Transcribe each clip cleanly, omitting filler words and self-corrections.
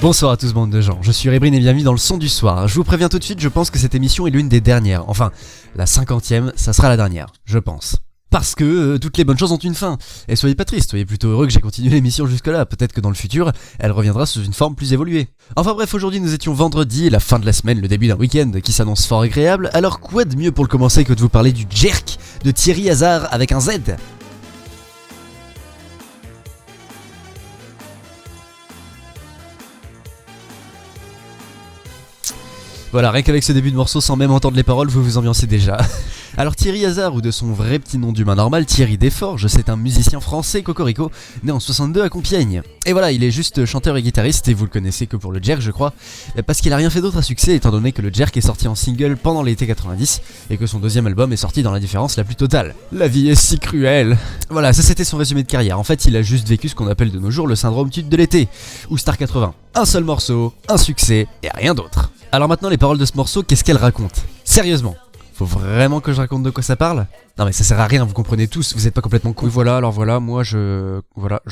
Bonsoir à tous bande de gens, je suis Rébrin et bienvenue dans le son du soir. Je vous préviens tout de suite, je pense que cette émission est l'une des dernières. Enfin, la 50e, ça sera la dernière, je pense. Parce que toutes les bonnes choses ont une fin. Et soyez pas tristes, soyez plutôt heureux que j'ai continué l'émission jusque là. Peut-être que dans le futur, elle reviendra sous une forme plus évoluée. Enfin bref, aujourd'hui nous étions vendredi, la fin de la semaine, le début d'un week-end qui s'annonce fort agréable. Alors quoi de mieux pour le commencer que de vous parler du Jerk de Thierry Hazard avec un Z. Voilà, rien qu'avec ce début de morceau, sans même entendre les paroles, vous vous ambiancez déjà. Alors Thierry Hazard, ou de son vrai petit nom d'humain normal, Thierry Desforges, c'est un musicien français cocorico, né en 62 à Compiègne. Et voilà, il est juste chanteur et guitariste, et vous le connaissez que pour le Jerk je crois, parce qu'il a rien fait d'autre à succès, étant donné que le Jerk est sorti en single pendant l'été 90, et que son deuxième album est sorti dans l'indifférence la plus totale. La vie est si cruelle. Voilà, ça c'était son résumé de carrière. En fait, il a juste vécu ce qu'on appelle de nos jours le syndrome tube de l'été, ou Star 80. Un seul morceau, un succès, et rien d'autre. Alors maintenant, les paroles de ce morceau, qu'est-ce qu'elles racontent ? Sérieusement, faut vraiment que je raconte de quoi ça parle ? Non mais ça sert à rien, vous comprenez tous, vous êtes pas complètement con. Oui voilà, alors voilà, moi je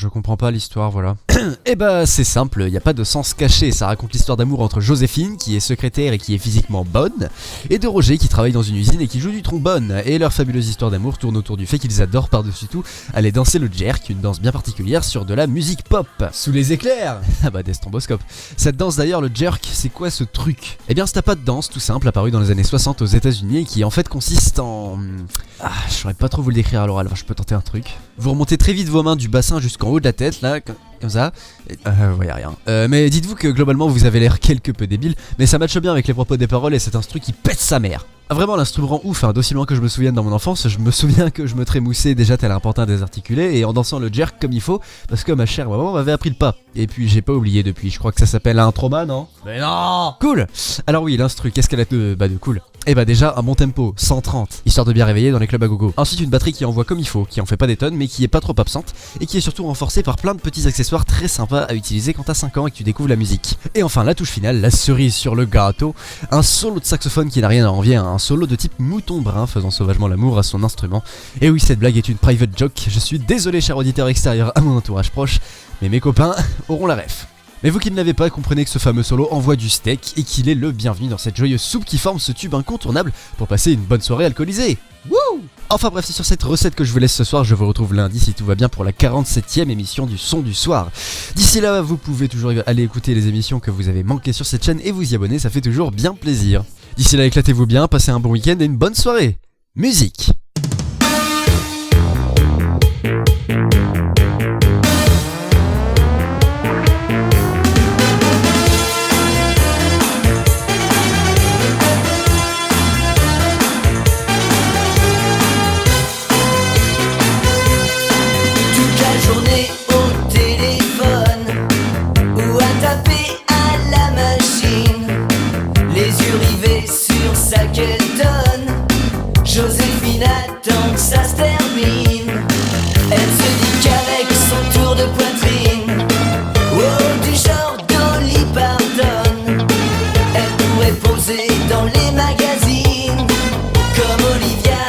comprends pas l'histoire, voilà. Et bah c'est simple, y a pas de sens caché, ça raconte l'histoire d'amour entre Joséphine, qui est secrétaire et qui est physiquement bonne, et de Roger, qui travaille dans une usine et qui joue du trombone. Et leur fabuleuse histoire d'amour tourne autour du fait qu'ils adorent par-dessus tout aller danser le Jerk, une danse bien particulière sur de la musique pop. Sous les éclairs. Ah bah des stromboscopes. Cette danse d'ailleurs, le Jerk, c'est quoi ce truc ? Eh bien c'est un pas de danse tout simple apparu dans les années 60 aux États-Unis et qui en fait consiste en... je saurais pas trop vous le décrire à l'oral, enfin, je peux tenter un truc. Vous remontez très vite vos mains du bassin jusqu'en haut de la tête, là, comme ça. Ouais, rien. Mais dites-vous que globalement vous avez l'air quelque peu débile, mais ça matche bien avec les propos des paroles et c'est un truc qui pète sa mère. Vraiment l'instrument rend ouf, hein. D'aussi loin que je me souvienne dans mon enfance, je me souviens que je me trémoussais déjà tel un pantin désarticulé et en dansant le Jerk comme il faut, parce que ma chère maman m'avait appris le pas. Et puis j'ai pas oublié depuis, je crois que ça s'appelle un trauma, non ? Mais non ! Cool ! Alors oui, l'instru, qu'est-ce qu'elle a de cool ? Et bah déjà un bon tempo, 130, histoire de bien réveiller dans les clubs à gogo. Ensuite une batterie qui envoie comme il faut, qui en fait pas des tonnes mais qui est pas trop absente et qui est surtout renforcée par plein de petits accessoires très sympas à utiliser quand t'as 5 ans et que tu découvres la musique. Et enfin la touche finale, la cerise sur le gâteau, un solo de saxophone qui n'a rien à envier, un solo de type mouton brun faisant sauvagement l'amour à son instrument. Et oui, cette blague est une private joke, je suis désolé cher auditeur extérieur à mon entourage proche, mais mes copains auront la ref. Mais vous qui ne l'avez pas, comprenez que ce fameux solo envoie du steak et qu'il est le bienvenu dans cette joyeuse soupe qui forme ce tube incontournable pour passer une bonne soirée alcoolisée. Wouh! Enfin bref, c'est sur cette recette que je vous laisse ce soir, je vous retrouve lundi si tout va bien pour la 47e émission du son du soir. D'ici là, vous pouvez toujours aller écouter les émissions que vous avez manquées sur cette chaîne et vous y abonner, ça fait toujours bien plaisir. D'ici là, éclatez-vous bien, passez un bon week-end et une bonne soirée. Musique! Joséphine attend que ça se termine. Elle se dit qu'avec son tour de poitrine, oh, du genre Dolly Parton, elle pourrait poser dans les magazines comme Olivia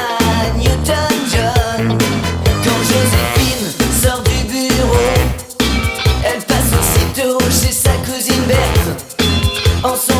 Newton-John. Quand Joséphine sort du bureau, elle passe aussitôt chez sa cousine Berthe. Ensemble